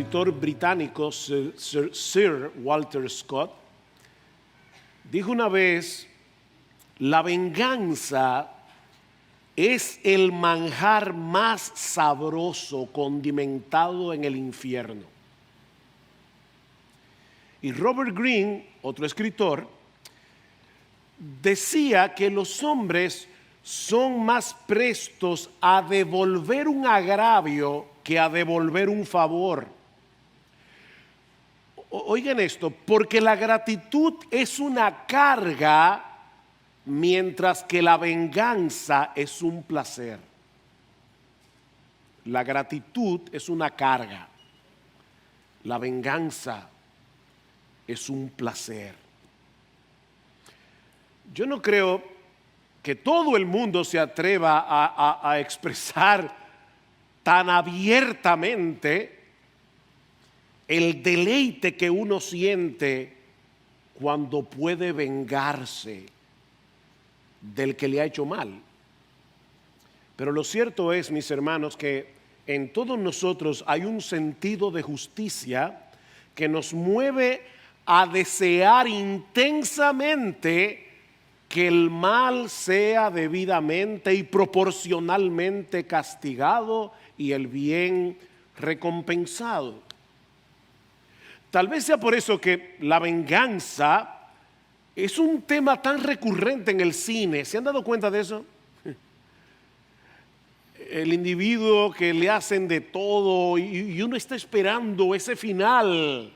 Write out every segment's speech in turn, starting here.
escritor británico, Sir Walter Scott, dijo una vez: la venganza es el manjar más sabroso condimentado en el infierno. Y Robert Greene, otro escritor, decía que los hombres son más prestos a devolver un agravio que a devolver un favor. Oigan esto, porque la gratitud es una carga, mientras que la venganza es un placer. La gratitud es una carga, la venganza es un placer. Yo no creo que todo el mundo se atreva a expresar tan abiertamente el deleite que uno siente cuando puede vengarse del que le ha hecho mal. Pero lo cierto es, mis hermanos, que en todos nosotros hay un sentido de justicia que nos mueve a desear intensamente que el mal sea debidamente y proporcionalmente castigado y el bien recompensado. Tal vez sea por eso que la venganza es un tema tan recurrente en el cine. ¿Se han dado cuenta de eso? El individuo que le hacen de todo y uno está esperando ese final.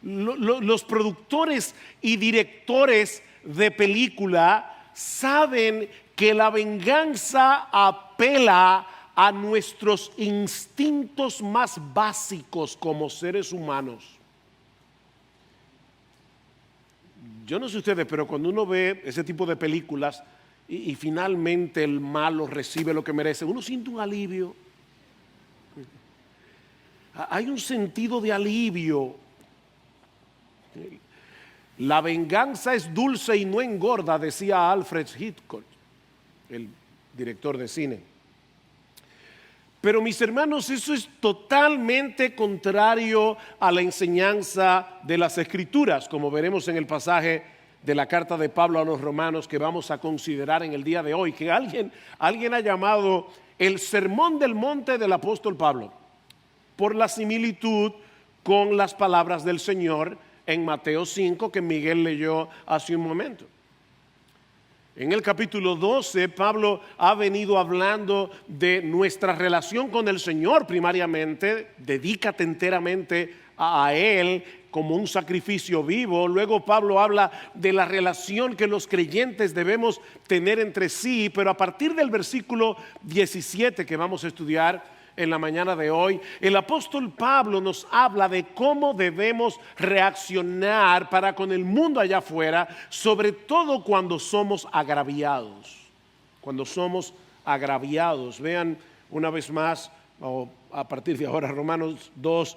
Los productores y directores de película saben que la venganza apela a nuestros instintos más básicos como seres humanos. Yo no sé ustedes, pero cuando uno ve ese tipo de películas y finalmente el malo recibe lo que merece, uno siente un alivio. Hay un sentido de alivio. La venganza es dulce y no engorda, decía Alfred Hitchcock, el director de cine. Pero mis hermanos, eso es totalmente contrario a la enseñanza de las Escrituras, como veremos en el pasaje de la carta de Pablo a los romanos que vamos a considerar en el día de hoy, que alguien ha llamado el sermón del monte del apóstol Pablo, por la similitud con las palabras del Señor en Mateo 5 que Miguel leyó hace un momento. En el capítulo 12, Pablo ha venido hablando de nuestra relación con el Señor primariamente. Dedícate enteramente a Él como un sacrificio vivo. Luego Pablo habla de la relación que los creyentes debemos tener entre sí. Pero a partir del versículo 17 que vamos a estudiar en la mañana de hoy, el apóstol Pablo nos habla de cómo debemos reaccionar para con el mundo allá afuera, sobre todo cuando somos agraviados. Cuando somos agraviados. Vean una vez más, a partir de ahora, Romanos 2,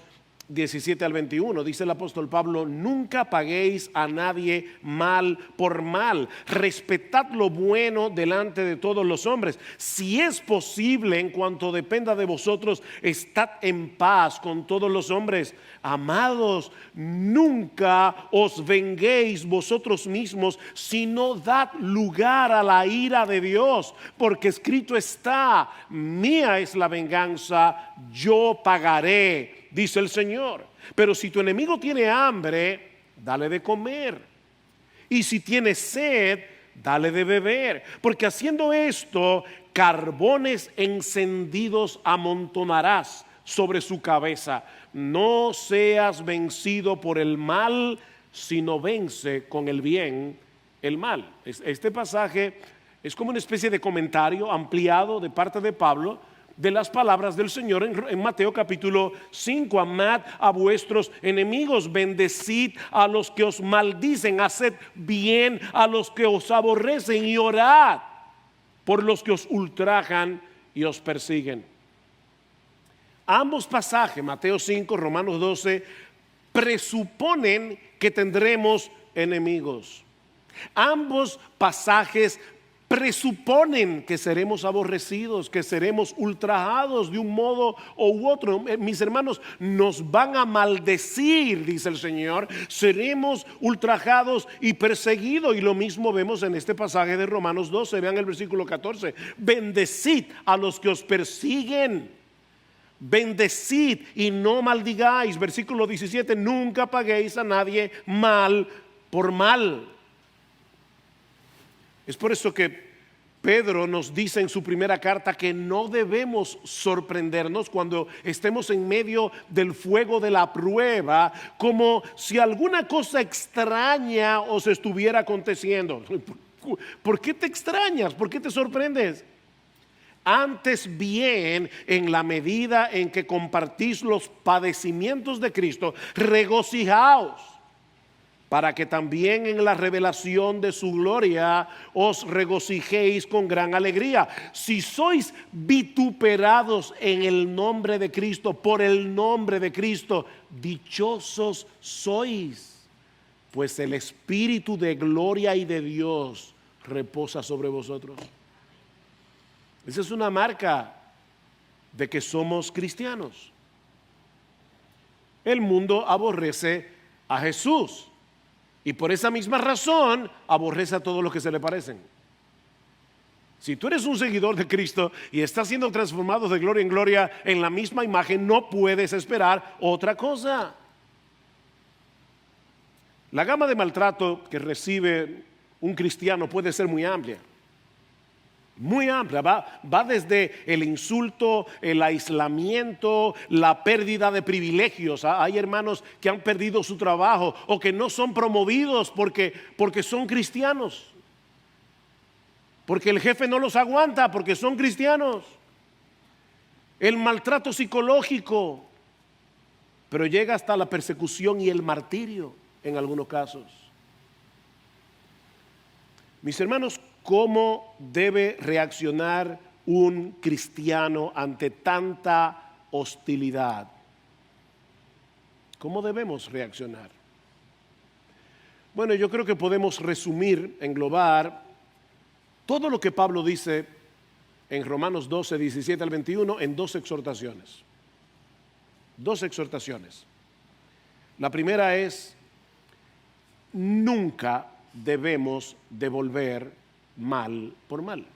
17 al 21, dice el apóstol Pablo: nunca paguéis a nadie mal por mal, respetad lo bueno delante de todos los hombres. Si es posible, en cuanto dependa de vosotros, estad en paz con todos los hombres. Amados, nunca os venguéis vosotros mismos, sino dad lugar a la ira de Dios, porque escrito está: mía es la venganza, yo pagaré, dice el Señor. Pero si tu enemigo tiene hambre, dale de comer. Y si tiene sed, dale de beber. Porque haciendo esto, carbones encendidos amontonarás sobre su cabeza. No seas vencido por el mal, sino vence con el bien el mal. Este pasaje es como una especie de comentario ampliado de parte de Pablo de las palabras del Señor en Mateo capítulo 5. Amad a vuestros enemigos, bendecid a los que os maldicen, haced bien a los que os aborrecen y orad por los que os ultrajan y os persiguen. Ambos pasajes, Mateo 5, Romanos 12, presuponen que tendremos enemigos. Ambos pasajes presuponen que seremos aborrecidos, que seremos ultrajados de un modo u otro. Mis hermanos, nos van a maldecir, dice el Señor, seremos ultrajados y perseguidos. Y lo mismo vemos en este pasaje de Romanos 12, vean el versículo 14: bendecid a los que os persiguen, bendecid y no maldigáis. Versículo 17: nunca paguéis a nadie mal por mal. Es por eso que Pedro nos dice en su primera carta que no debemos sorprendernos cuando estemos en medio del fuego de la prueba, como si alguna cosa extraña os estuviera aconteciendo. ¿Por qué te extrañas? ¿Por qué te sorprendes? Antes bien, en la medida en que compartís los padecimientos de Cristo, regocijaos, para que también en la revelación de su gloria os regocijéis con gran alegría. Si sois vituperados en el nombre de Cristo, por el nombre de Cristo, dichosos sois, pues el Espíritu de gloria y de Dios reposa sobre vosotros. Esa es una marca de que somos cristianos. El mundo aborrece a Jesús y por esa misma razón aborrece a todos los que se le parecen. Si tú eres un seguidor de Cristo y estás siendo transformado de gloria en gloria en la misma imagen, no puedes esperar otra cosa. La gama de maltrato que recibe un cristiano puede ser muy amplia. Muy amplia, va desde el insulto, el aislamiento, la pérdida de privilegios. Hay hermanos que han perdido su trabajo o que no son promovidos porque son cristianos, porque el jefe no los aguanta porque son cristianos. El maltrato psicológico, pero llega hasta la persecución y el martirio en algunos casos. Mis hermanos, ¿cómo debe reaccionar un cristiano ante tanta hostilidad? ¿Cómo debemos reaccionar? Bueno, yo creo que podemos resumir, englobar todo lo que Pablo dice en Romanos 12, 17 al 21 en dos exhortaciones. Dos exhortaciones. La primera es: nunca debemos devolver mal por mal.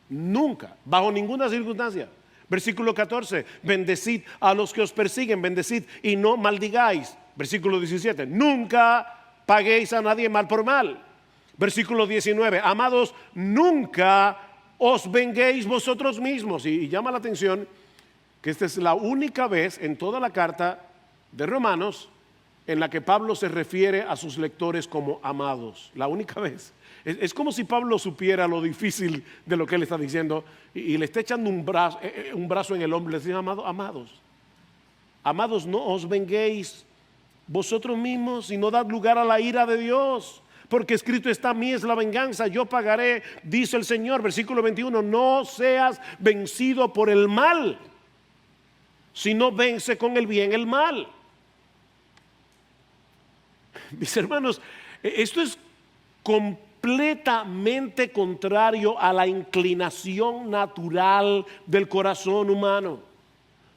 Nunca, bajo ninguna circunstancia. Versículo 14: bendecid a los que os persiguen, bendecid y no maldigáis. Versículo 17: nunca paguéis a nadie mal por mal. Versículo 19: amados, nunca os venguéis vosotros mismos. Y llama la atención que esta es la única vez en toda la carta de Romanos en la que Pablo se refiere a sus lectores como amados. La única vez. Es como si Pablo supiera lo difícil de lo que él está diciendo y le está echando un brazo en el hombro. Le dice: amados, no os venguéis vosotros mismos y no dad lugar a la ira de Dios, porque escrito está: mí es la venganza, yo pagaré, dice el Señor. Versículo 21: no seas vencido por el mal, sino vence con el bien el mal. Mis hermanos, esto es completamente contrario a la inclinación natural del corazón humano.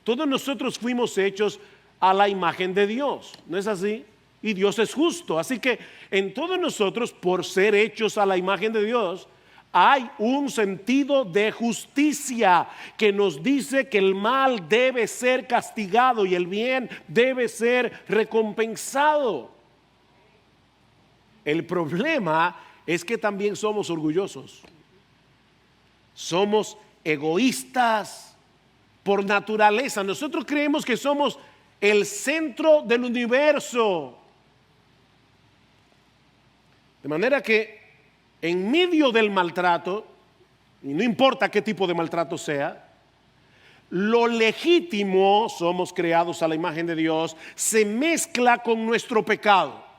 Todos nosotros fuimos hechos a la imagen de Dios, ¿no es así? Y Dios es justo, así que en todos nosotros, por ser hechos a la imagen de Dios, hay un sentido de justicia que nos dice que el mal debe ser castigado y el bien debe ser recompensado. El problema es que también somos orgullosos, somos egoístas por naturaleza. Nosotros creemos que somos el centro del universo, de manera que en medio del maltrato, y no importa qué tipo de maltrato sea, lo legítimo, somos creados a la imagen de Dios, se mezcla con nuestro pecado.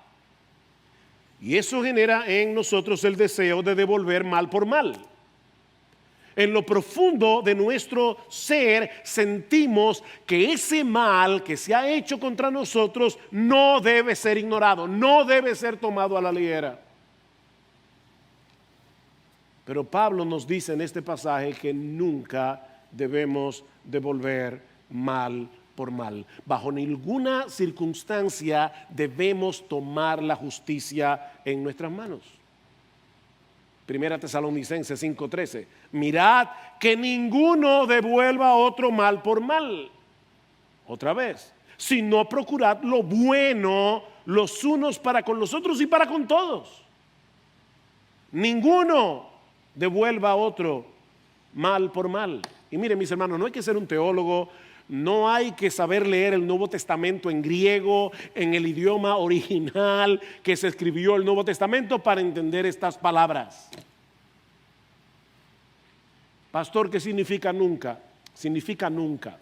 Y eso genera en nosotros el deseo de devolver mal por mal. En lo profundo de nuestro ser sentimos que ese mal que se ha hecho contra nosotros no debe ser ignorado, no debe ser tomado a la ligera. Pero Pablo nos dice en este pasaje que nunca debemos devolver mal por mal. Bajo ninguna circunstancia debemos tomar la justicia en nuestras manos. Primera Tesalonicenses 5:13. Mirad que ninguno devuelva a otro mal por mal. Otra vez, sino procurad lo bueno los unos para con los otros y para con todos. Ninguno devuelva a otro mal por mal. Y miren, mis hermanos, no hay que ser un teólogo, no hay que saber leer el Nuevo Testamento en griego, en el idioma original que se escribió el Nuevo Testamento para entender estas palabras. Pastor, ¿qué significa nunca? Significa nunca.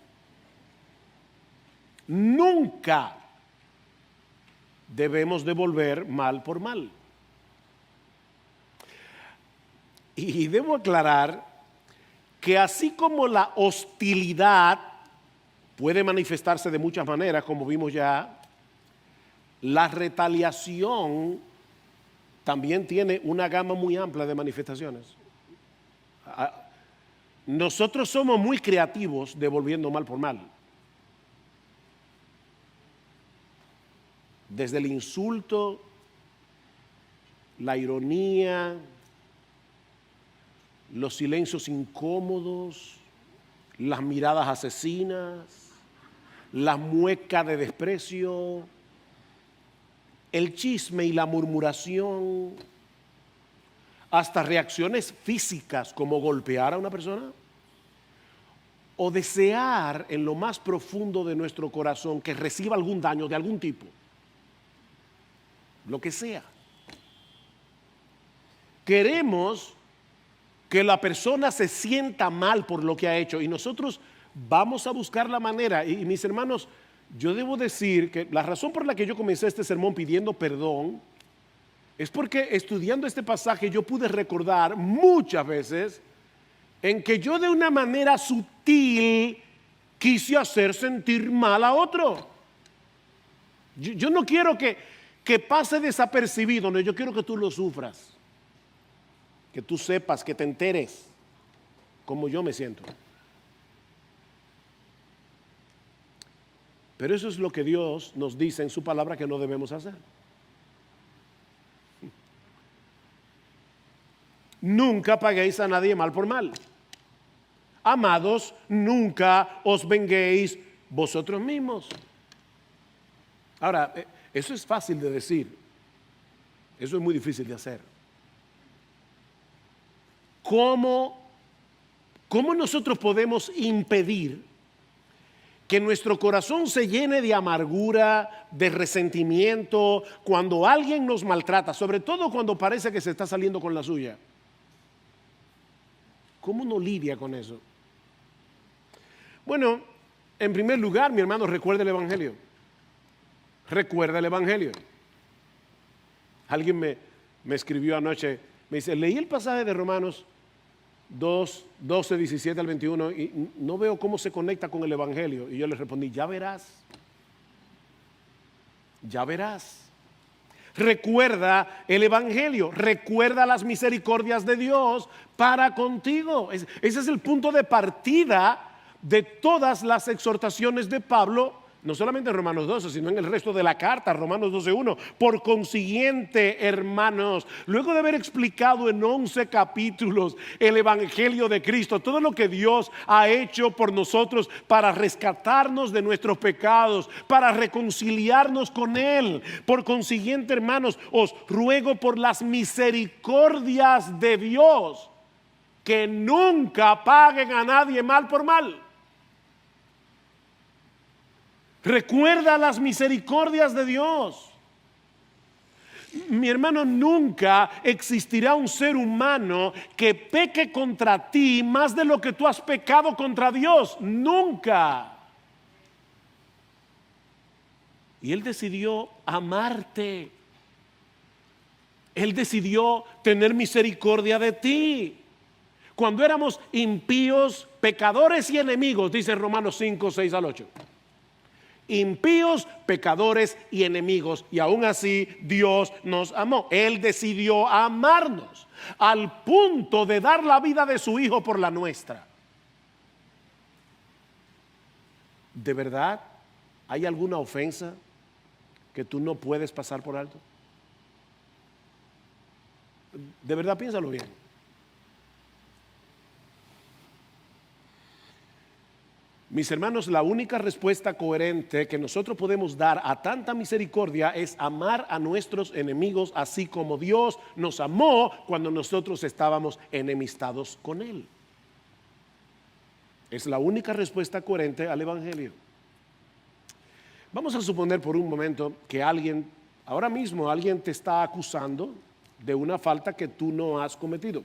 Nunca debemos devolver mal por mal. Y debo aclarar que así como la hostilidad puede manifestarse de muchas maneras, como vimos ya, la retaliación también tiene una gama muy amplia de manifestaciones. Nosotros somos muy creativos devolviendo mal por mal. Desde el insulto, la ironía, los silencios incómodos, las miradas asesinas, la mueca de desprecio, el chisme y la murmuración, hasta reacciones físicas como golpear a una persona o desear en lo más profundo de nuestro corazón que reciba algún daño de algún tipo, lo que sea. Queremos que la persona se sienta mal por lo que ha hecho y nosotros vamos a buscar la manera. Y mis hermanos, yo debo decir que la razón por la que yo comencé este sermón pidiendo perdón es porque estudiando este pasaje yo pude recordar muchas veces en que yo de una manera sutil quise hacer sentir mal a otro. Yo no quiero que pase desapercibido, no, yo quiero que tú lo sufras. Que tú sepas, que te enteres cómo yo me siento. Pero eso es lo que Dios nos dice en su palabra que no debemos hacer. Nunca paguéis a nadie mal por mal. Amados, nunca os venguéis vosotros mismos. Ahora, eso es fácil de decir. Eso es muy difícil de hacer. ¿Cómo nosotros podemos impedir que nuestro corazón se llene de amargura, de resentimiento, cuando alguien nos maltrata, sobre todo cuando parece que se está saliendo con la suya? ¿Cómo uno lidia con eso? Bueno, en primer lugar, mi hermano, recuerda el Evangelio. Recuerda el Evangelio. Alguien me escribió anoche, me dice, leí el pasaje de Romanos 2, 12, 17 al 21 y no veo cómo se conecta con el Evangelio. Y yo le respondí, ya verás. Ya verás. Recuerda el Evangelio, recuerda las misericordias de Dios para contigo. Ese es el punto de partida de todas las exhortaciones de Pablo, no solamente en Romanos 12, sino en el resto de la carta, Romanos 12:1. Por consiguiente, hermanos, luego de haber explicado en 11 capítulos el Evangelio de Cristo, todo lo que Dios ha hecho por nosotros para rescatarnos de nuestros pecados, para reconciliarnos con Él. Por consiguiente, hermanos, os ruego por las misericordias de Dios que nunca paguen a nadie mal por mal. Recuerda las misericordias de Dios. Mi hermano, nunca existirá un ser humano que peque contra ti más de lo que tú has pecado contra Dios. Nunca. Y Él decidió amarte. Él decidió tener misericordia de ti. Cuando éramos impíos, pecadores y enemigos, dice Romanos 5, 6 al 8. impíos, pecadores y enemigos. Y aún así Dios nos amó. Él decidió amarnos al punto de dar la vida de su Hijo por la nuestra. ¿De verdad hay alguna ofensa que tú no puedes pasar por alto? De verdad, piénsalo bien. Mis hermanos, la única respuesta coherente que nosotros podemos dar a tanta misericordia es amar a nuestros enemigos así como Dios nos amó cuando nosotros estábamos enemistados con Él. Es la única respuesta coherente al Evangelio. Vamos a suponer por un momento que ahora mismo alguien te está acusando de una falta que tú no has cometido.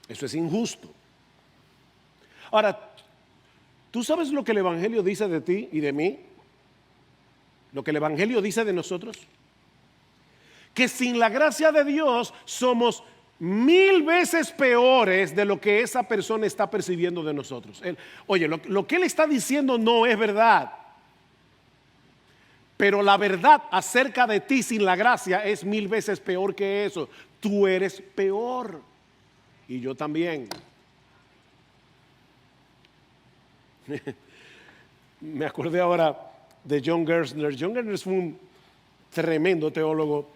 Eso es injusto. Ahora, ¿tú sabes lo que el Evangelio dice de ti y de mí? Lo que el Evangelio dice de nosotros. Que sin la gracia de Dios somos 1000 veces peores de lo que esa persona está percibiendo de nosotros. Lo que él está diciendo no es verdad. Pero la verdad acerca de ti sin la gracia es 1000 veces peor que eso. Tú eres peor. Y yo también. Me acordé ahora de John Gerstner. John Gerstner fue un tremendo teólogo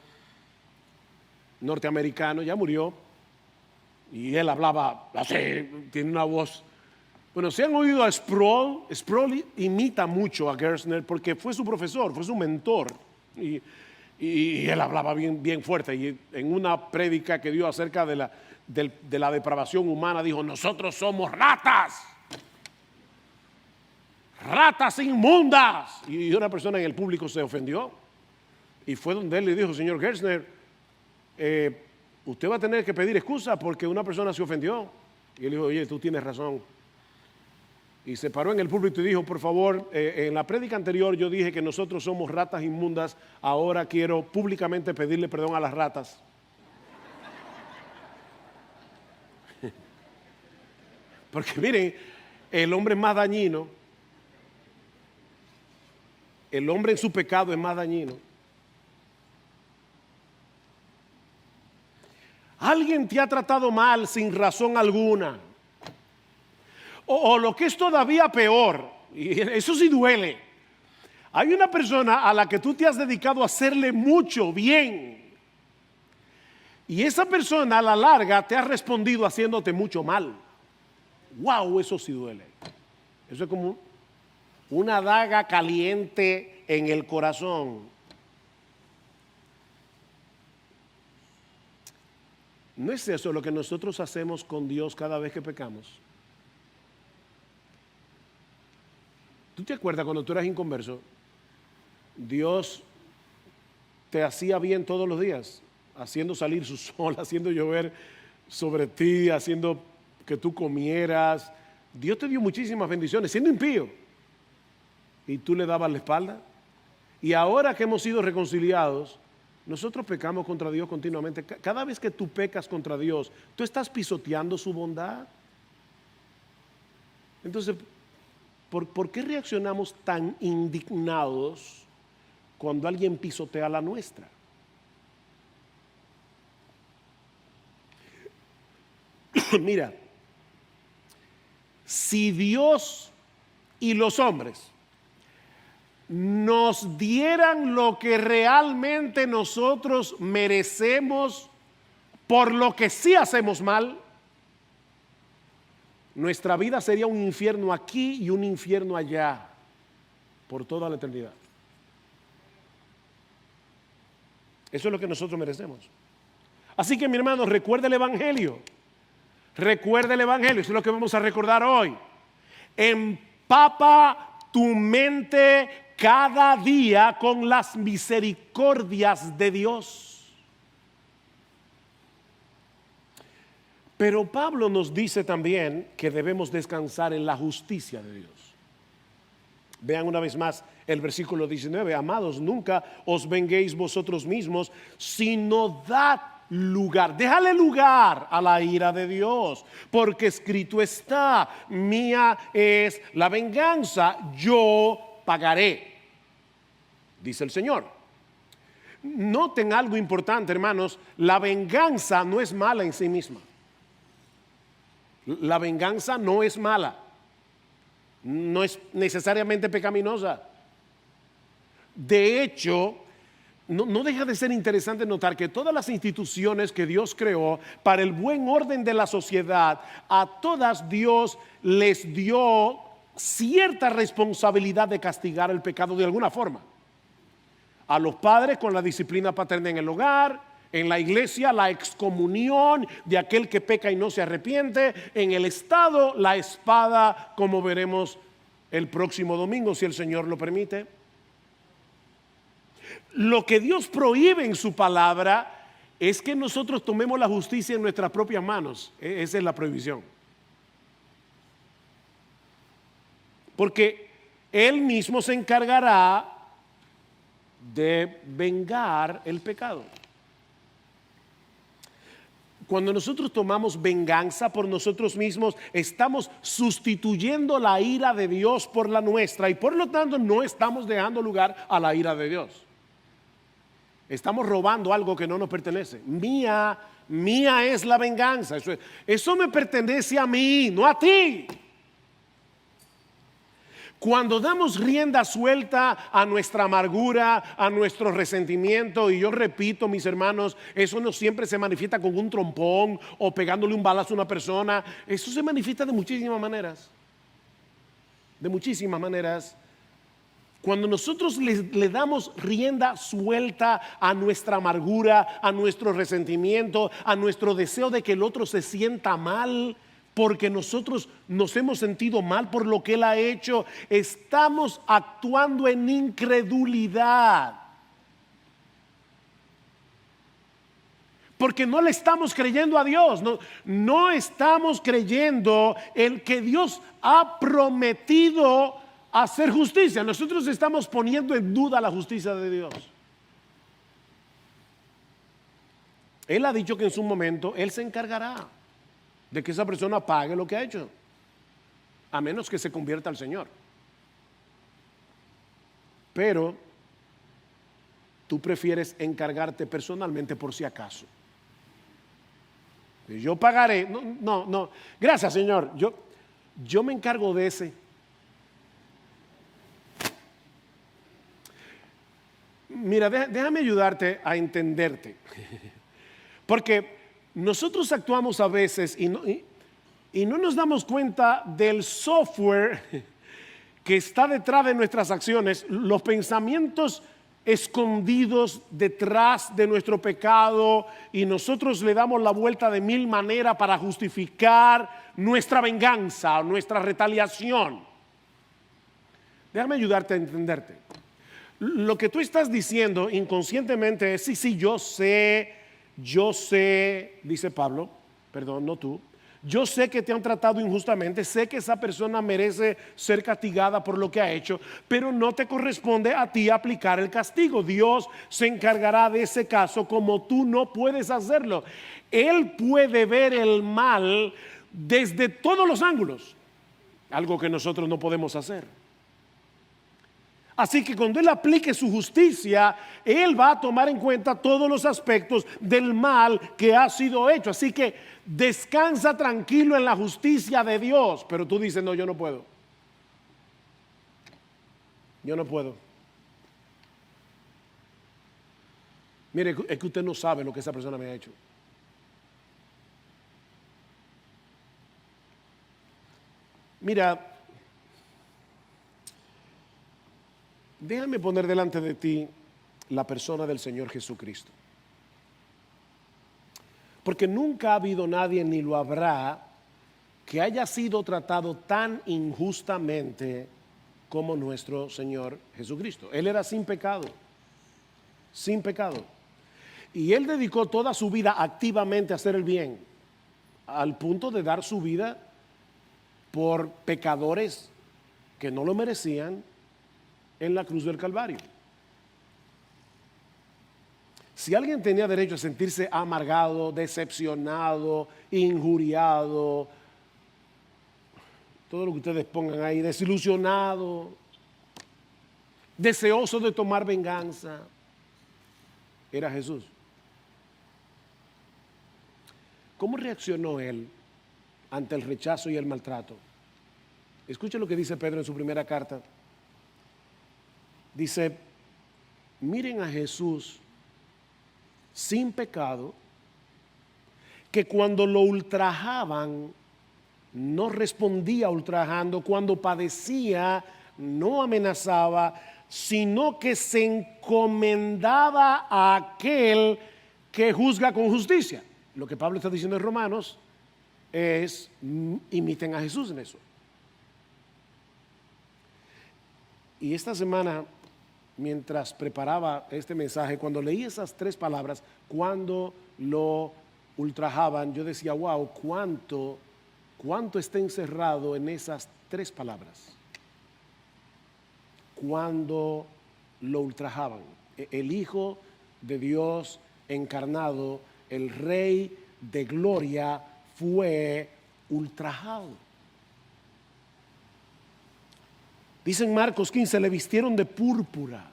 norteamericano, ya murió, y él hablaba así, tiene una voz. Bueno, si han oído a Sproul, Sproul imita mucho a Gerstner porque fue su profesor, fue su mentor, y él hablaba bien fuerte, y en una prédica que dio acerca de la depravación humana dijo: nosotros somos ratas inmundas. Y una persona en el público se ofendió y fue donde él le dijo: señor Gerstner, usted va a tener que pedir excusa porque una persona se ofendió. Y él dijo: oye, tú tienes razón. Y se paró en el púlpito y dijo: por favor, en la prédica anterior yo dije que nosotros somos ratas inmundas, ahora quiero públicamente pedirle perdón a las ratas. Porque miren, el hombre es más dañino. El hombre en su pecado es más dañino. Alguien te ha tratado mal sin razón alguna. O lo que es todavía peor, y eso sí duele. Hay una persona a la que tú te has dedicado a hacerle mucho bien. Y esa persona a la larga te ha respondido haciéndote mucho mal. ¡Wow! Eso sí duele. Eso es como una daga caliente en el corazón. ¿No es eso lo que nosotros hacemos con Dios cada vez que pecamos? ¿Tú te acuerdas cuando tú eras inconverso? Dios te hacía bien todos los días, haciendo salir su sol, haciendo llover sobre ti, haciendo que tú comieras. Dios te dio muchísimas bendiciones, siendo impío. Y tú le dabas la espalda. Y ahora que hemos sido reconciliados, nosotros pecamos contra Dios continuamente. Cada vez que tú pecas contra Dios, tú estás pisoteando su bondad. Entonces, ¿por qué reaccionamos tan indignados cuando alguien pisotea la nuestra? Mira, si Dios y los hombres nos dieran lo que realmente nosotros merecemos por lo que sí hacemos mal, nuestra vida sería un infierno aquí y un infierno allá por toda la eternidad. Eso es lo que nosotros merecemos. Así que, mi hermano, recuerda el Evangelio. Recuerda el Evangelio. Eso es lo que vamos a recordar hoy. Empapa tu mente cada día con las misericordias de Dios. Pero Pablo nos dice también que debemos descansar en la justicia de Dios. Vean una vez más el versículo 19. Amados, nunca os venguéis vosotros mismos, sino dad lugar. Déjale lugar a la ira de Dios, porque escrito está: mía es la venganza, yo pagaré, dice el Señor. Noten algo importante, hermanos: la venganza no es mala en sí misma. La venganza no es mala, no es necesariamente pecaminosa. De hecho, no deja de ser interesante notar que todas las instituciones que Dios creó para el buen orden de la sociedad, a todas Dios les dio cierta responsabilidad de castigar el pecado de alguna forma. A los padres con la disciplina paterna en el hogar, en la iglesia la excomunión de aquel que peca y no se arrepiente, en el Estado la espada, como veremos el próximo domingo si el Señor lo permite. Lo que Dios prohíbe en su palabra es que nosotros tomemos la justicia en nuestras propias manos. Esa es la prohibición. Porque Él mismo se encargará de vengar el pecado. Cuando nosotros tomamos venganza por nosotros mismos, estamos sustituyendo la ira de Dios por la nuestra, y por lo tanto no estamos dejando lugar a la ira de Dios. Estamos robando algo que no nos pertenece. Mía es la venganza. Eso me pertenece a mí, no a ti. Cuando damos rienda suelta a nuestra amargura, a nuestro resentimiento, y yo repito, mis hermanos, eso no siempre se manifiesta con un trompón o pegándole un balazo a una persona. Eso se manifiesta de muchísimas maneras. De muchísimas maneras. Cuando nosotros le damos rienda suelta a nuestra amargura, a nuestro resentimiento, a nuestro deseo de que el otro se sienta mal, porque nosotros nos hemos sentido mal por lo que él ha hecho, estamos actuando en incredulidad. Porque no le estamos creyendo a Dios, no estamos creyendo en que Dios ha prometido hacer justicia. Nosotros estamos poniendo en duda la justicia de Dios. Él ha dicho que en su momento Él se encargará de que esa persona pague lo que ha hecho, a menos que se convierta al Señor. Pero tú prefieres encargarte personalmente por si acaso. Yo pagaré. No. Gracias, Señor. Yo me encargo de ese. Mira, déjame ayudarte a entenderte. Porque nosotros actuamos a veces y no nos damos cuenta del software que está detrás de nuestras acciones, los pensamientos escondidos detrás de nuestro pecado, y nosotros le damos la vuelta de mil maneras para justificar nuestra venganza, nuestra retaliación. Déjame ayudarte a entenderte. Lo que tú estás diciendo inconscientemente es: sí, yo sé, dice Pablo, perdón, no tú. Yo sé que te han tratado injustamente, sé que esa persona merece ser castigada por lo que ha hecho, pero no te corresponde a ti aplicar el castigo. Dios se encargará de ese caso, como tú no puedes hacerlo. Él puede ver el mal desde todos los ángulos, algo que nosotros no podemos hacer. Así que cuando Él aplique su justicia, Él va a tomar en cuenta todos los aspectos del mal que ha sido hecho. Así que descansa tranquilo en la justicia de Dios. Pero tú dices: no, yo no puedo. Yo no puedo. Mire, es que usted no sabe lo que esa persona me ha hecho. Mira, déjame poner delante de ti la persona del Señor Jesucristo. Porque nunca ha habido nadie, ni lo habrá, que haya sido tratado tan injustamente como nuestro Señor Jesucristo. Él era sin pecado, sin pecado. Y Él dedicó toda su vida activamente a hacer el bien, al punto de dar su vida por pecadores que no lo merecían, en la cruz del Calvario. Si alguien tenía derecho a sentirse amargado, decepcionado, injuriado, todo lo que ustedes pongan ahí, desilusionado, deseoso de tomar venganza, era Jesús. ¿Cómo reaccionó él ante el rechazo y el maltrato? Escuche lo que dice Pedro en su primera carta. Dice, miren a Jesús sin pecado, que cuando lo ultrajaban, no respondía ultrajando, cuando padecía, no amenazaba, sino que se encomendaba a aquel que juzga con justicia. Lo que Pablo está diciendo en Romanos es, imiten a Jesús en eso. Y esta semana, mientras preparaba este mensaje, cuando leí esas tres palabras, cuando lo ultrajaban, yo decía, wow, cuánto está encerrado en esas tres palabras. Cuando lo ultrajaban, el Hijo de Dios encarnado, el Rey de gloria, fue ultrajado. Dice en Marcos 15, le vistieron de púrpura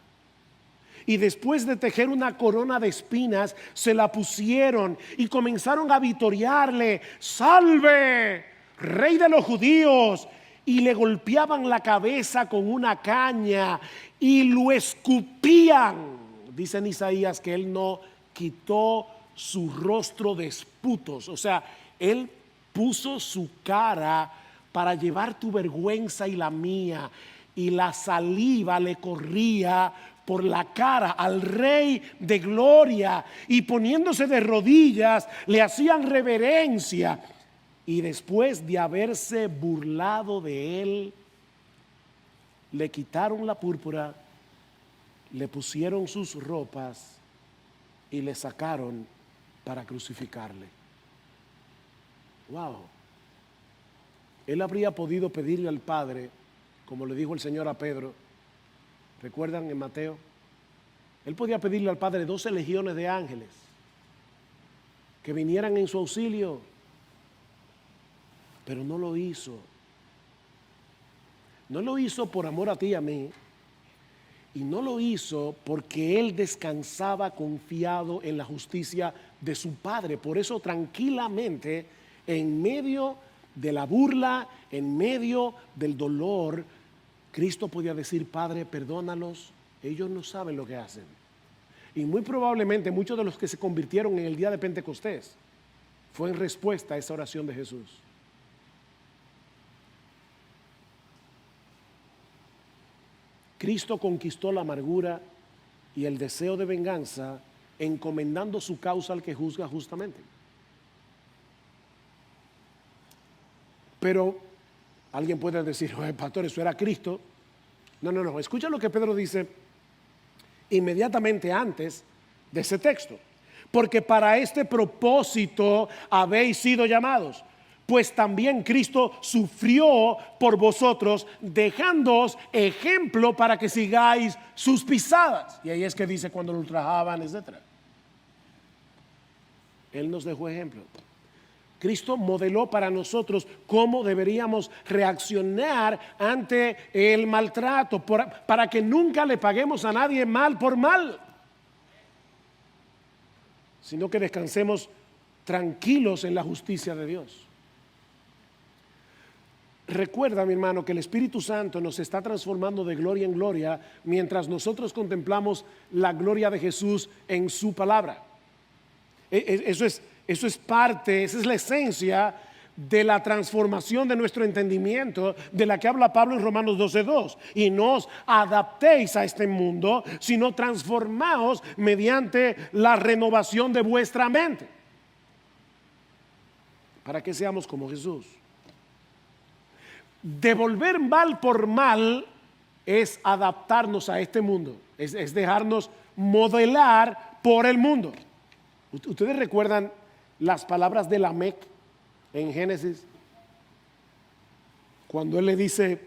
y después de tejer una corona de espinas, se la pusieron y comenzaron a vitorearle, salve, Rey de los judíos, y le golpeaban la cabeza con una caña y lo escupían. Dice en Isaías que él no quitó su rostro de esputos, o sea, él puso su cara para llevar tu vergüenza y la mía, y la saliva le corría por la cara al Rey de gloria, y poniéndose de rodillas le hacían reverencia, y después de haberse burlado de él, le quitaron la púrpura, le pusieron sus ropas y le sacaron para crucificarle. Wow. Él habría podido pedirle al Padre, como le dijo el Señor a Pedro, ¿recuerdan en Mateo? Él podía pedirle al Padre 12 legiones de ángeles que vinieran en su auxilio, pero no lo hizo. No lo hizo por amor a ti y a mí, y no lo hizo porque él descansaba confiado en la justicia de su Padre. Por eso tranquilamente, en medio de la burla, en medio del dolor, Cristo podía decir, Padre, perdónalos, ellos no saben lo que hacen. Y muy probablemente muchos de los que se convirtieron en el día de Pentecostés fue en respuesta a esa oración de Jesús. Cristo conquistó la amargura y el deseo de venganza, encomendando su causa al que juzga justamente. Pero alguien puede decir, oye, pastor, eso era Cristo. No, escucha lo que Pedro dice inmediatamente antes de ese texto. Porque para este propósito habéis sido llamados, pues también Cristo sufrió por vosotros, dejándoos ejemplo para que sigáis sus pisadas. Y ahí es que dice cuando lo ultrajaban, etc. Él nos dejó ejemplo. Cristo modeló para nosotros cómo deberíamos reaccionar ante el maltrato, para que nunca le paguemos a nadie mal por mal, sino que descansemos tranquilos en la justicia de Dios. Recuerda, mi hermano, que el Espíritu Santo nos está transformando de gloria en gloria mientras nosotros contemplamos la gloria de Jesús en su palabra. Eso es parte, esa es la esencia de la transformación de nuestro entendimiento, de la que habla Pablo en Romanos 12:2. Y no os adaptéis a este mundo, sino transformaos mediante la renovación de vuestra mente, para que seamos como Jesús. Devolver mal por mal es adaptarnos a este mundo, es dejarnos modelar por el mundo. Ustedes recuerdan las palabras de Lamec en Génesis, cuando él le dice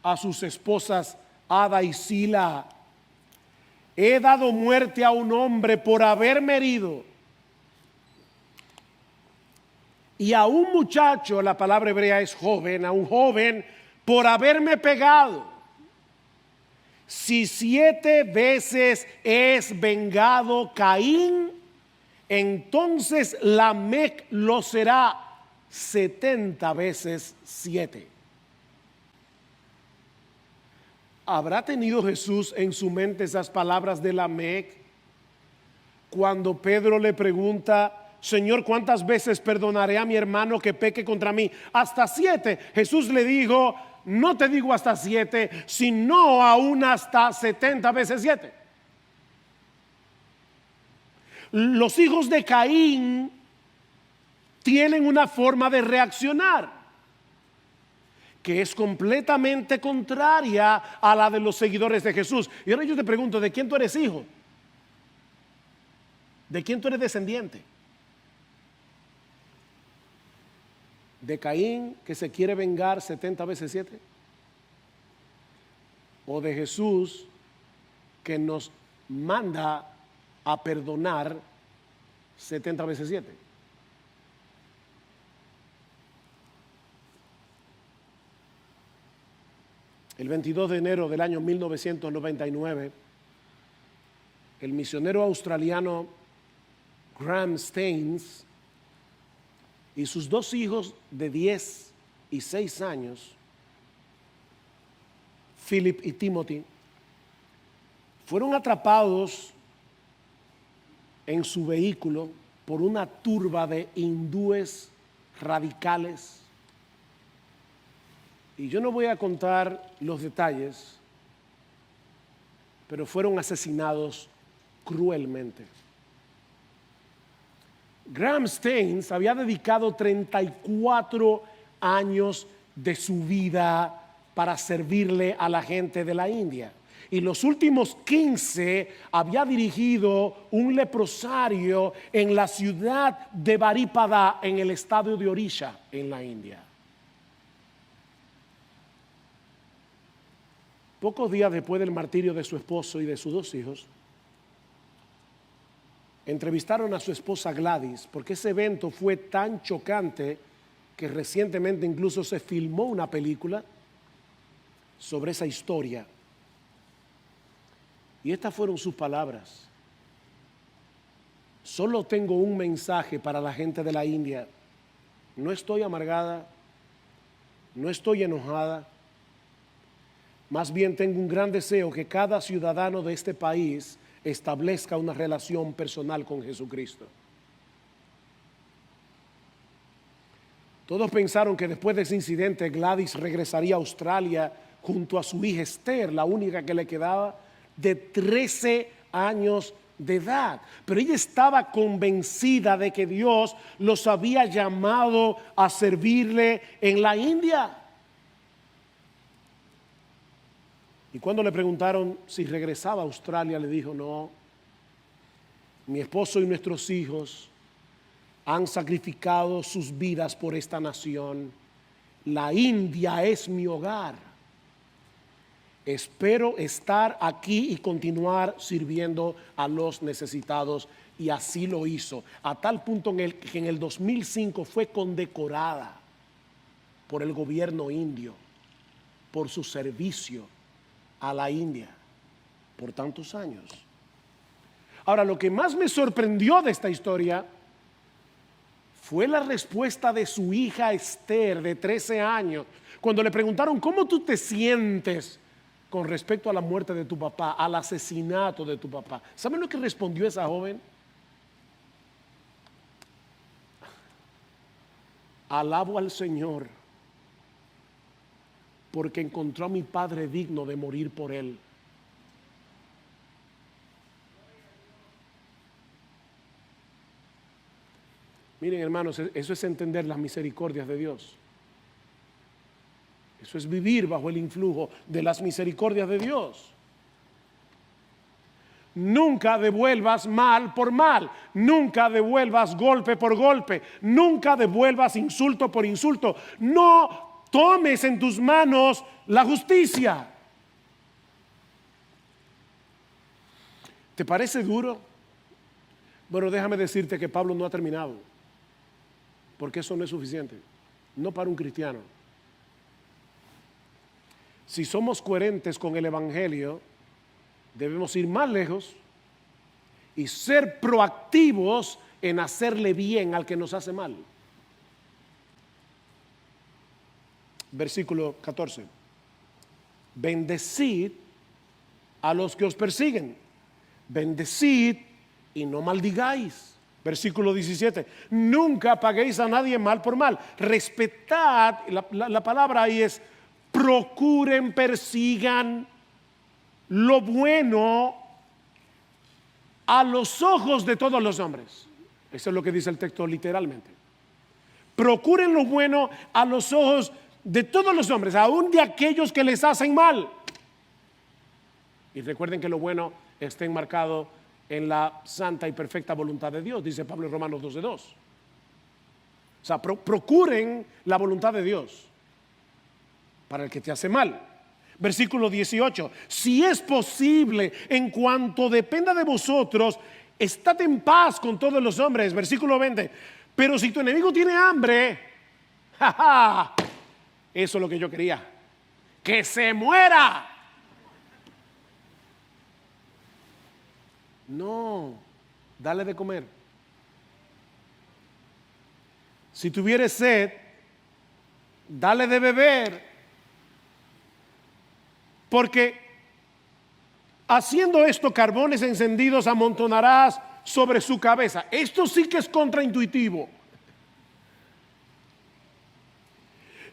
a sus esposas Ada y Sila, he dado muerte a un hombre por haberme herido, y a un muchacho, la palabra hebrea es joven, a un joven por haberme pegado. Si 7 veces es vengado Caín, entonces Lamec lo será 70 veces 7. ¿Habrá tenido Jesús en su mente esas palabras de Lamec cuando Pedro le pregunta: Señor, ¿cuántas veces perdonaré a mi hermano que peque contra mí? Hasta 7. Jesús le dijo: no te digo hasta 7, sino aún hasta 70 veces 7. Los hijos de Caín tienen una forma de reaccionar que es completamente contraria a la de los seguidores de Jesús. Y ahora yo te pregunto: ¿de quién tú eres hijo? ¿De quién tú eres descendiente? ¿De Caín, que se quiere vengar 70 veces 7? ¿O de Jesús, que nos manda a perdonar 70 veces 7? El 22 de enero del año 1999, el misionero australiano Graham Staines y sus 2 hijos de 10 y 6 años, Philip y Timothy, fueron atrapados en su vehículo por una turba de hindúes radicales. Y yo no voy a contar los detalles, pero fueron asesinados cruelmente. Graham Staines había dedicado 34 años de su vida para servirle a la gente de la India. Y los últimos 15 había dirigido un leprosario en la ciudad de Baripada, en el estado de Orissa, en la India. Pocos días después del martirio de su esposo y de sus 2 hijos, entrevistaron a su esposa Gladys, porque ese evento fue tan chocante que recientemente incluso se filmó una película sobre esa historia. Y estas fueron sus palabras: solo tengo un mensaje para la gente de la India. No estoy amargada, no estoy enojada. Más bien tengo un gran deseo que cada ciudadano de este país establezca una relación personal con Jesucristo. Todos pensaron que después de ese incidente Gladys regresaría a Australia junto a su hija Esther, la única que le quedaba, de 13 años de edad. Pero ella estaba convencida de que Dios los había llamado a servirle en la India. Y cuando le preguntaron si regresaba a Australia, le dijo: no, mi esposo y nuestros hijos han sacrificado sus vidas por esta nación. La India es mi hogar. Espero estar aquí y continuar sirviendo a los necesitados. Y así lo hizo, a tal punto que en el 2005 fue condecorada por el gobierno indio por su servicio a la India por tantos años. Ahora, lo que más me sorprendió de esta historia fue la respuesta de su hija Esther, de 13 años, cuando le preguntaron: ¿cómo tú te sientes con respecto a la muerte de tu papá, al asesinato de tu papá? ¿Saben lo que respondió esa joven? Alabo al Señor porque encontró a mi padre digno de morir por él. Miren, hermanos, eso es entender las misericordias de Dios. Eso es vivir bajo el influjo de las misericordias de Dios. Nunca devuelvas mal por mal, nunca devuelvas golpe por golpe, nunca devuelvas insulto por insulto. No tomes en tus manos la justicia. ¿Te parece duro? Bueno, déjame decirte que Pablo no ha terminado, porque eso no es suficiente, no para un cristiano. Si somos coherentes con el Evangelio, debemos ir más lejos y ser proactivos en hacerle bien al que nos hace mal. Versículo 14. Bendecid a los que os persiguen. Bendecid y no maldigáis. Versículo 17. Nunca paguéis a nadie mal por mal. Respetad, la palabra ahí es procuren, persigan lo bueno a los ojos de todos los hombres. Eso es lo que dice el texto literalmente. Procuren lo bueno a los ojos de todos los hombres, aún de aquellos que les hacen mal. Y recuerden que lo bueno está enmarcado en la santa y perfecta voluntad de Dios, dice Pablo en Romanos 12:2. O sea, procuren la voluntad de Dios para el que te hace mal. Versículo 18. Si es posible, en cuanto dependa de vosotros, estad en paz con todos los hombres. Versículo 20. Pero si tu enemigo tiene hambre, ¡ja! Eso es lo que yo quería, que se muera. No, dale de comer. Si tuviere sed, dale de beber, porque haciendo esto, carbones encendidos amontonarás sobre su cabeza. Esto sí que es contraintuitivo.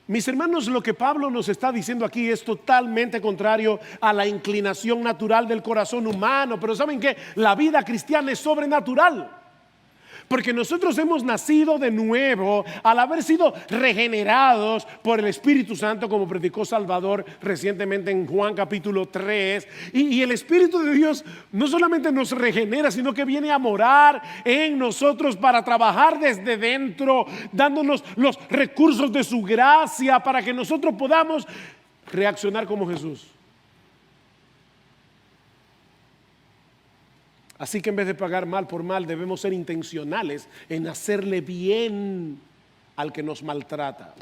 Mis hermanos, lo que Pablo nos está diciendo aquí es totalmente contrario a la inclinación natural del corazón humano. Pero ¿saben qué? La vida cristiana es sobrenatural. Porque nosotros hemos nacido de nuevo al haber sido regenerados por el Espíritu Santo, como predicó Salvador recientemente en Juan capítulo 3. Y el Espíritu de Dios no solamente nos regenera, sino que viene a morar en nosotros para trabajar desde dentro, dándonos los recursos de su gracia para que nosotros podamos reaccionar como Jesús. Así que en vez de pagar mal por mal, debemos ser intencionales en hacerle bien al que nos maltrata.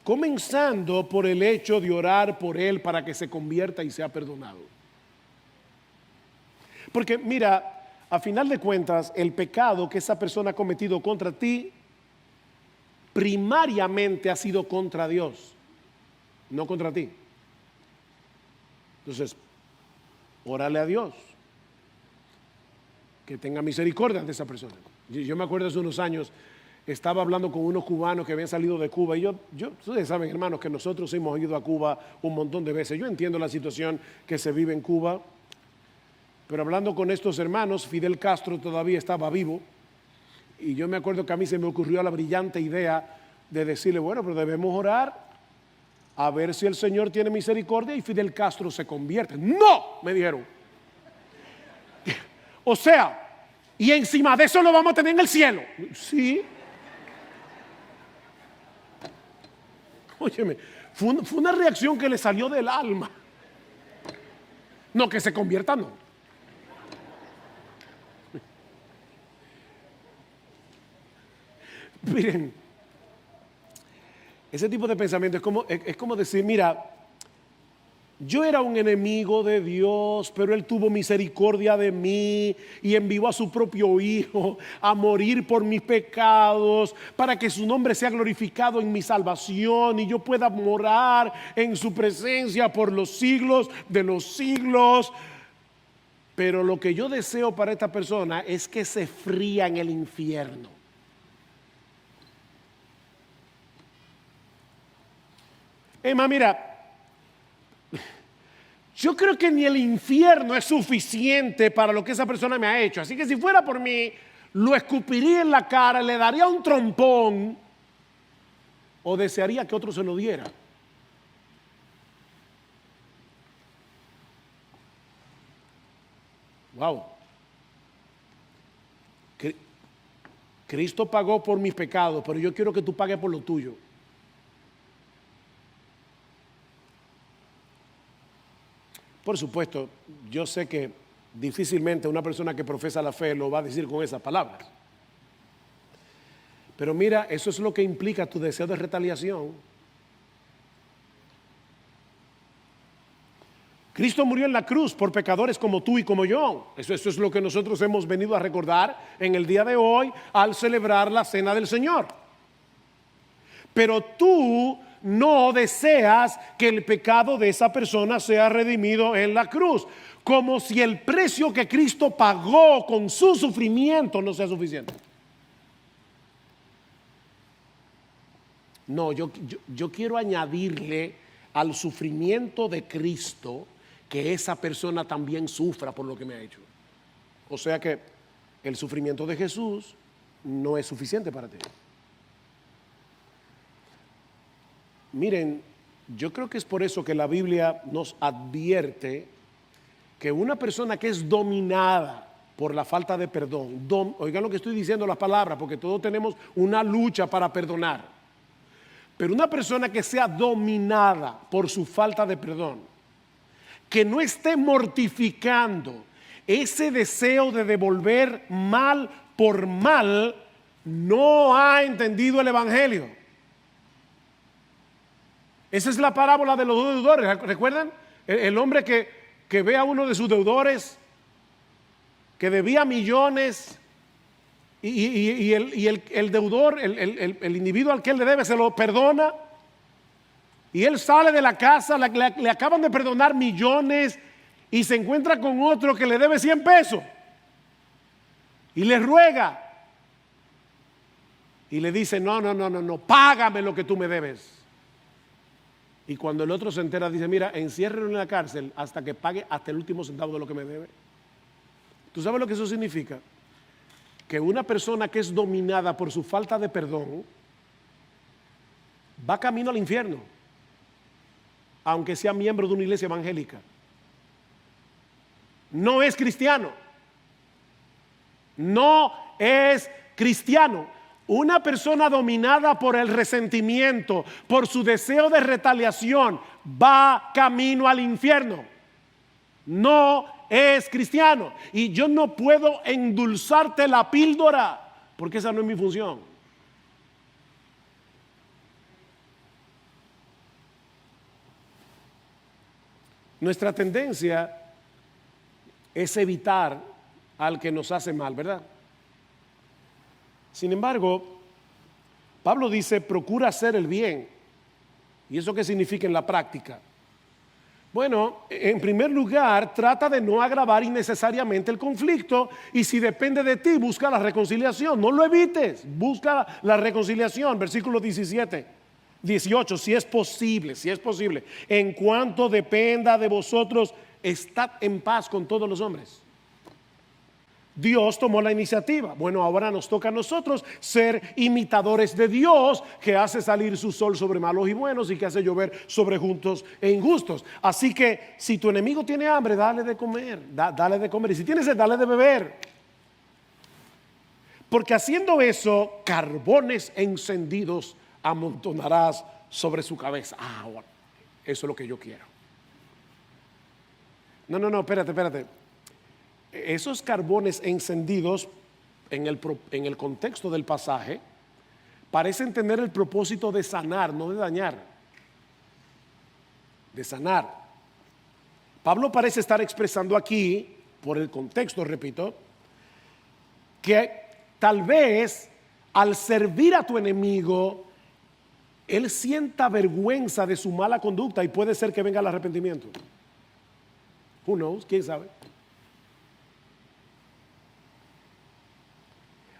Comenzando por el hecho de orar por él para que se convierta y sea perdonado. Porque mira, a final de cuentas, el pecado que esa persona ha cometido contra ti, primariamente ha sido contra Dios, no contra ti. Entonces, órale a Dios que tenga misericordia de esa persona. Yo me acuerdo hace unos años, estaba hablando con unos cubanos que habían salido de Cuba y ustedes saben, hermanos, que nosotros hemos ido a Cuba un montón de veces. Yo entiendo la situación que se vive en Cuba, pero hablando con estos hermanos, Fidel Castro todavía estaba vivo y yo me acuerdo que a mí se me ocurrió la brillante idea de decirle, bueno, pero debemos orar a ver si el Señor tiene misericordia y Fidel Castro se convierte. ¡No!, me dijeron. O sea, y encima de eso lo vamos a tener en el cielo. Sí. Óyeme, fue una reacción que le salió del alma. No, que se convierta, no. Miren, ese tipo de pensamiento es como decir, mira, yo era un enemigo de Dios, pero Él tuvo misericordia de mí y envió a su propio Hijo a morir por mis pecados para que su nombre sea glorificado en mi salvación y yo pueda morar en su presencia por los siglos de los siglos. Pero lo que yo deseo para esta persona es que se fría en el infierno. Emma, mira, yo creo que ni el infierno es suficiente para lo que esa persona me ha hecho. Así que si fuera por mí, lo escupiría en la cara, le daría un trompón o desearía que otro se lo diera. Wow. Cristo pagó por mis pecados, pero yo quiero que tú pagues por lo tuyo. Por supuesto, yo sé que Difícilmente una persona que profesa la fe lo va a decir con esas palabras. Pero mira, eso es lo que implica tu deseo de retaliación. Cristo murió en la cruz por pecadores como tú y como yo. Eso es lo que nosotros hemos venido a recordar en el día de hoy al celebrar la cena del Señor. Pero tú no deseas que el pecado de esa persona sea redimido en la cruz, como si el precio que Cristo pagó con su sufrimiento no sea suficiente. No, yo quiero añadirle al sufrimiento de Cristo que esa persona también sufra por lo que me ha hecho. O sea que el sufrimiento de Jesús no es suficiente para ti. Miren, yo creo que es por eso que la Biblia nos advierte que una persona que es dominada por la falta de perdón, oigan lo que estoy diciendo, las palabras, porque todos tenemos una lucha para perdonar, pero una persona que sea dominada por su falta de perdón, que no esté mortificando ese deseo de devolver mal por mal, no ha entendido el Evangelio. Esa es la parábola de los dos deudores. ¿Recuerdan? El hombre que ve a uno de sus deudores que debía millones y el deudor, el individuo al que él le debe, se lo perdona. Y él sale de la casa, le acaban de perdonar millones y se encuentra con otro que le debe 100 pesos. Y le ruega. Y le dice, no, págame lo que tú me debes. Y cuando el otro se entera, dice, mira, enciérrenlo en la cárcel hasta que pague hasta el último centavo de lo que me debe. ¿Tú sabes lo que eso significa? Que una persona que es dominada por su falta de perdón va camino al infierno, aunque sea miembro de una iglesia evangélica. No es cristiano. No es cristiano. Una persona dominada por el resentimiento, por su deseo de retaliación, va camino al infierno. No es cristiano. Y yo no puedo endulzarte la píldora, porque esa no es mi función. Nuestra tendencia es evitar al que nos hace mal, ¿verdad? Sin embargo, Pablo dice, procura hacer el bien. ¿Y eso qué significa en la práctica? Bueno, en primer lugar, trata de no agravar innecesariamente el conflicto y si depende de ti, busca la reconciliación. No lo evites, busca la reconciliación. Versículo 18, si es posible. En cuanto dependa de vosotros, estad en paz con todos los hombres. Dios tomó la iniciativa. Bueno, ahora nos toca a nosotros ser imitadores de Dios, que hace salir su sol sobre malos y buenos y que hace llover sobre justos e injustos. Así que si tu enemigo tiene hambre, dale de comer, dale de comer. Y si tienes sed, dale de beber. Porque haciendo eso, carbones encendidos amontonarás sobre su cabeza. Bueno, eso es lo que yo quiero. No, espérate. Esos carbones encendidos en el contexto del pasaje parecen tener el propósito de sanar, no de dañar. De sanar. Pablo parece estar expresando aquí, por el contexto, repito, que tal vez al servir a tu enemigo, él sienta vergüenza de su mala conducta y puede ser que venga el arrepentimiento. Who knows? ¿Quién sabe?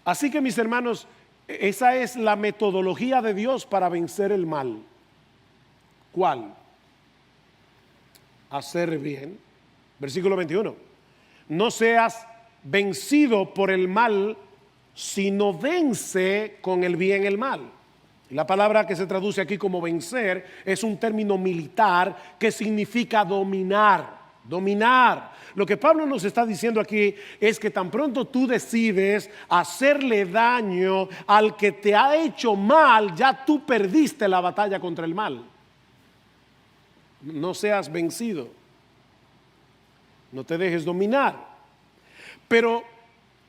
Así que mis hermanos, esa es la metodología de Dios para vencer el mal. ¿Cuál? Hacer bien. Versículo 21. No seas vencido por el mal, sino vence con el bien el mal. Y la palabra que se traduce aquí como vencer es un término militar que significa dominar. Lo que Pablo nos está diciendo aquí es que tan pronto tú decides hacerle daño al que te ha hecho mal, ya tú perdiste la batalla contra el mal. No seas vencido. No te dejes dominar. Pero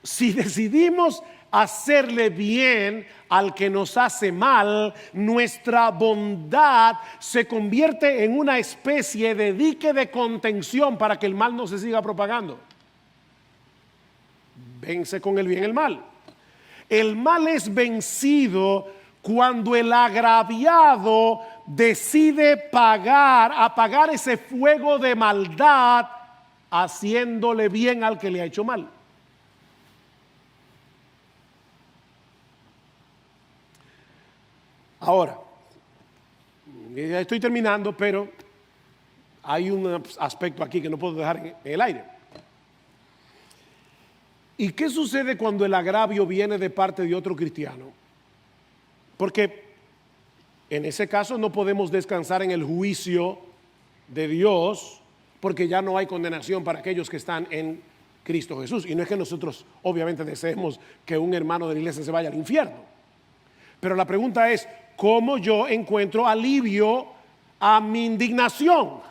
si decidimos hacerle bien al que nos hace mal, nuestra bondad se convierte en una especie de dique de contención para que el mal no se siga propagando. Vence con el bien el mal. El mal es vencido cuando el agraviado decide apagar ese fuego de maldad haciéndole bien al que le ha hecho mal. Ahora, ya estoy terminando, pero hay un aspecto aquí que no puedo dejar en el aire. ¿Y qué sucede cuando el agravio viene de parte de otro cristiano? Porque en ese caso no podemos descansar en el juicio de Dios, porque ya no hay condenación para aquellos que están en Cristo Jesús. Y no es que nosotros obviamente deseemos que un hermano de la iglesia se vaya al infierno. Pero la pregunta es, ¿cómo yo encuentro alivio a mi indignación?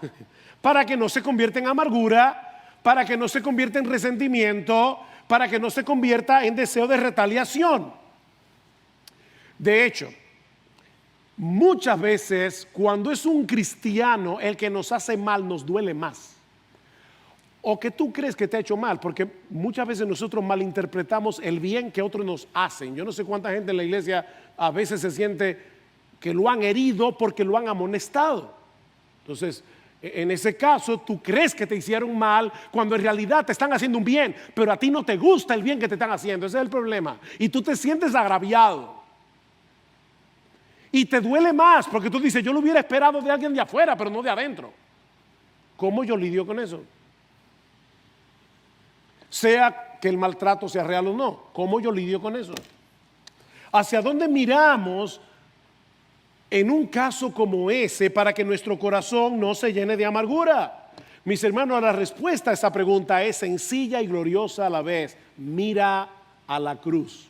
Para que no se convierta en amargura, para que no se convierta en resentimiento, para que no se convierta en deseo de retaliación. De hecho, muchas veces cuando es un cristiano el que nos hace mal, nos duele más. O que tú crees que te ha hecho mal, porque muchas veces nosotros malinterpretamos el bien que otros nos hacen. Yo no sé cuánta gente en la iglesia a veces se siente que lo han herido porque lo han amonestado. Entonces, en ese caso, tú crees que te hicieron mal cuando en realidad te están haciendo un bien, pero a ti no te gusta el bien que te están haciendo. Ese es el problema. Y tú te sientes agraviado. Y te duele más porque tú dices, yo lo hubiera esperado de alguien de afuera, pero no de adentro. ¿Cómo yo lidio con eso? Sea que el maltrato sea real o no, ¿cómo yo lidio con eso? ¿Hacia dónde miramos en un caso como ese para que nuestro corazón no se llene de amargura? Mis hermanos, la respuesta a esa pregunta es sencilla y gloriosa a la vez. Mira a la cruz.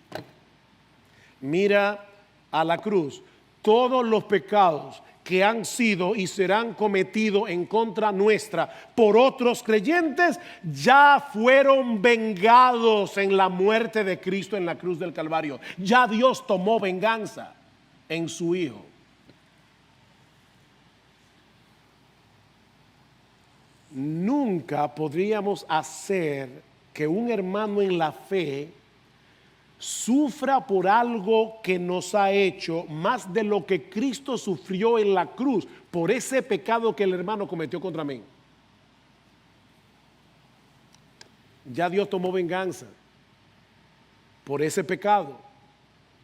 Mira a la cruz. Todos los pecados que han sido y serán cometidos en contra nuestra por otros creyentes ya fueron vengados en la muerte de Cristo en la cruz del Calvario. Ya Dios tomó venganza en su Hijo. Nunca podríamos hacer que un hermano en la fe sufra por algo que nos ha hecho más de lo que Cristo sufrió en la cruz por ese pecado que el hermano cometió contra mí. Ya Dios tomó venganza por ese pecado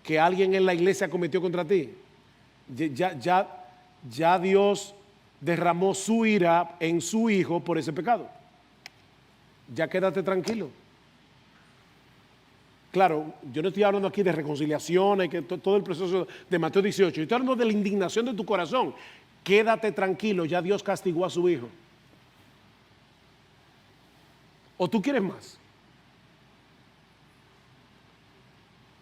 que alguien en la iglesia cometió contra ti. Ya Dios derramó su ira en su Hijo por ese pecado. Ya quédate tranquilo. Claro, yo no estoy hablando aquí de reconciliación y que todo el proceso de Mateo 18. Yo estoy hablando de la indignación de tu corazón. Quédate tranquilo, ya Dios castigó a su Hijo. ¿O tú quieres más?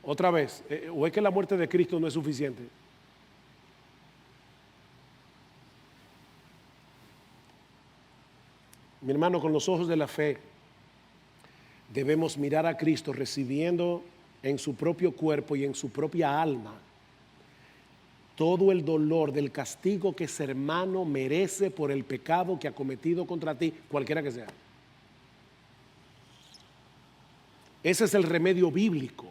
Otra vez, ¿o es que la muerte de Cristo no es suficiente? Mi hermano, con los ojos de la fe debemos mirar a Cristo recibiendo en su propio cuerpo y en su propia alma todo el dolor del castigo que ese hermano merece por el pecado que ha cometido contra ti, cualquiera que sea. Ese es el remedio bíblico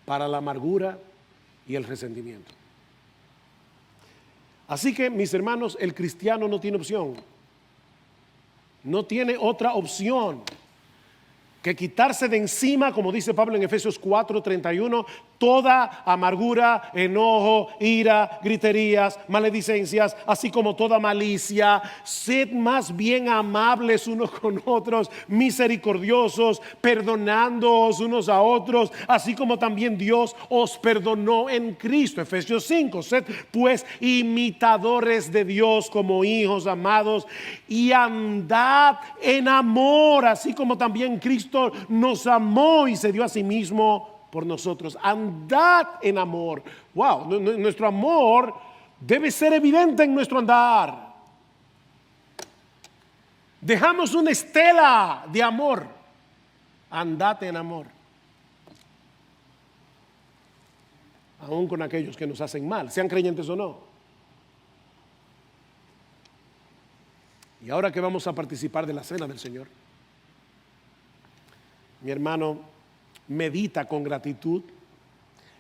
para la amargura y el resentimiento. Así que, mis hermanos, el cristiano no tiene opción. No tiene otra opción que quitarse de encima, como dice Pablo en Efesios 4:31, toda amargura, enojo, ira, griterías, maledicencias, así como toda malicia. Sed más bien amables unos con otros, misericordiosos, perdonándoos unos a otros, así como también Dios os perdonó en Cristo. Efesios 5, sed pues imitadores de Dios como hijos amados y andad en amor, así como también Cristo nos amó y se dio a sí mismo por nosotros. Andad en amor. Wow, nuestro amor debe ser evidente en nuestro andar. Dejamos una estela de amor Andate en amor. Aún con aquellos que nos hacen mal, sean creyentes o no. Y ahora que vamos a participar de la cena del Señor, mi hermano, medita con gratitud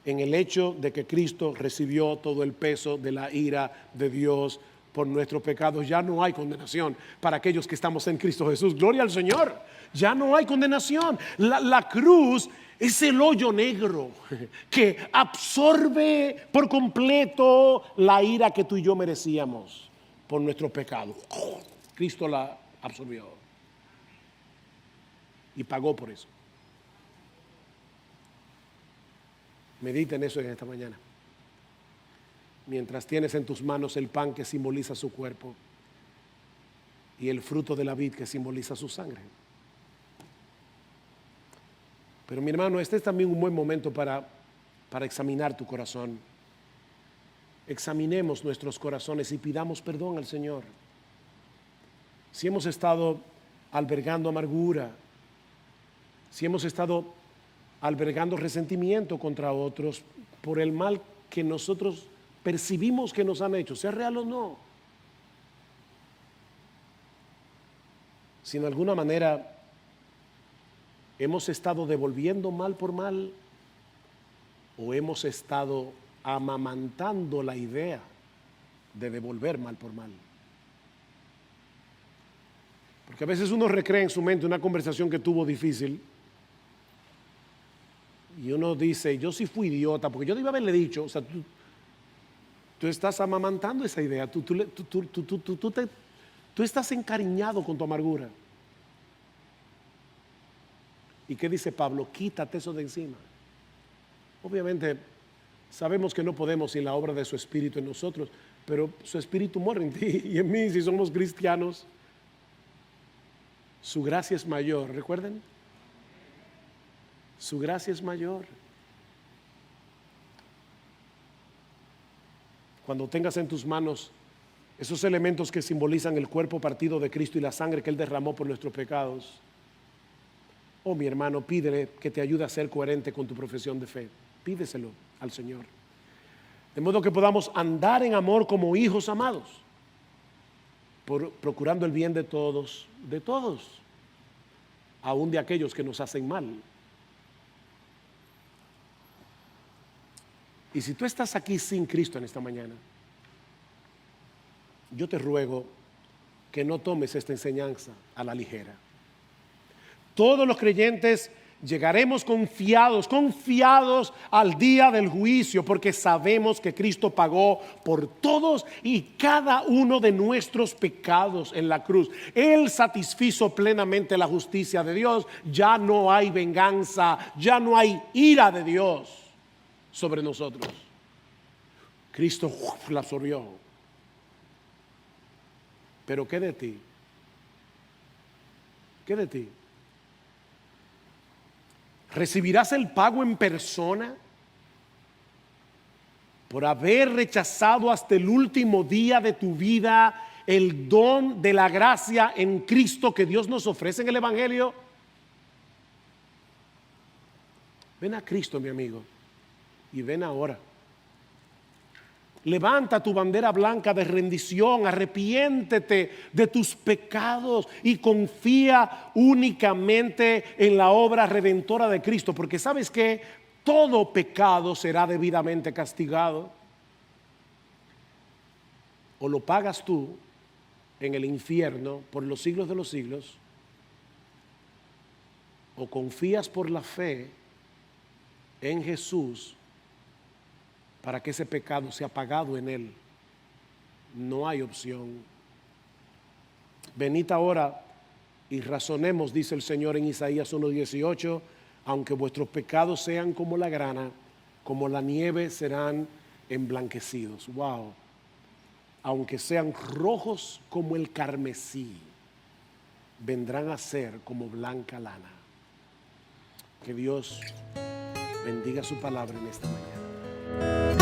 en el hecho de que Cristo recibió todo el peso de la ira de Dios por nuestros pecados. Ya no hay condenación para aquellos que estamos en Cristo Jesús. Gloria al Señor. Ya no hay condenación. La cruz es el hoyo negro que absorbe por completo la ira que tú y yo merecíamos por nuestros pecados. Cristo la absorbió y pagó por eso. Medita en eso en esta mañana. Mientras tienes en tus manos el pan que simboliza su cuerpo y el fruto de la vid que simboliza su sangre. Pero mi hermano, este es también un buen momento para examinar tu corazón. Examinemos nuestros corazones y pidamos perdón al Señor. Si hemos estado albergando amargura, si hemos estado albergando resentimiento contra otros por el mal que nosotros percibimos que nos han hecho, sea real o no. Si en alguna manera hemos estado devolviendo mal por mal o hemos estado amamantando la idea de devolver mal por mal. Porque a veces uno recrea en su mente una conversación que tuvo difícil y uno dice, yo sí fui idiota, porque yo debí haberle dicho, o sea, tú estás amamantando esa idea, tú estás encariñado con tu amargura. ¿Y qué dice Pablo? Quítate eso de encima. Obviamente sabemos que no podemos sin la obra de su Espíritu en nosotros, pero su Espíritu mora en ti y en mí si somos cristianos. Su gracia es mayor, ¿recuerden? Su gracia es mayor. Cuando tengas en tus manos esos elementos que simbolizan el cuerpo partido de Cristo y la sangre que Él derramó por nuestros pecados, oh mi hermano, pídele que te ayude a ser coherente con tu profesión de fe. Pídeselo al Señor. De modo que podamos andar en amor como hijos amados, procurando el bien de todos, aún de aquellos que nos hacen mal. Y si tú estás aquí sin Cristo en esta mañana, yo te ruego que no tomes esta enseñanza a la ligera. Todos los creyentes llegaremos confiados al día del juicio, porque sabemos que Cristo pagó por todos y cada uno de nuestros pecados en la cruz. Él satisfizo plenamente la justicia de Dios. Ya no hay venganza, ya no hay ira de Dios sobre nosotros. Cristo la absorbió. Pero ¿qué de ti? ¿Qué de ti? ¿Recibirás el pago en persona por haber rechazado hasta el último día de tu vida el don de la gracia en Cristo que Dios nos ofrece en el Evangelio? Ven a Cristo, mi amigo, y ven ahora. Levanta tu bandera blanca de rendición, arrepiéntete de tus pecados y confía únicamente en la obra redentora de Cristo, porque sabes que todo pecado será debidamente castigado. O lo pagas tú en el infierno por los siglos de los siglos, o confías por la fe en Jesús para que ese pecado sea pagado en Él. No hay opción. Venid ahora y razonemos, dice el Señor en Isaías 1:18, aunque vuestros pecados sean como la grana, como la nieve serán emblanquecidos. Wow. Aunque sean rojos como el carmesí, vendrán a ser como blanca lana. Que Dios bendiga su palabra en esta mañana.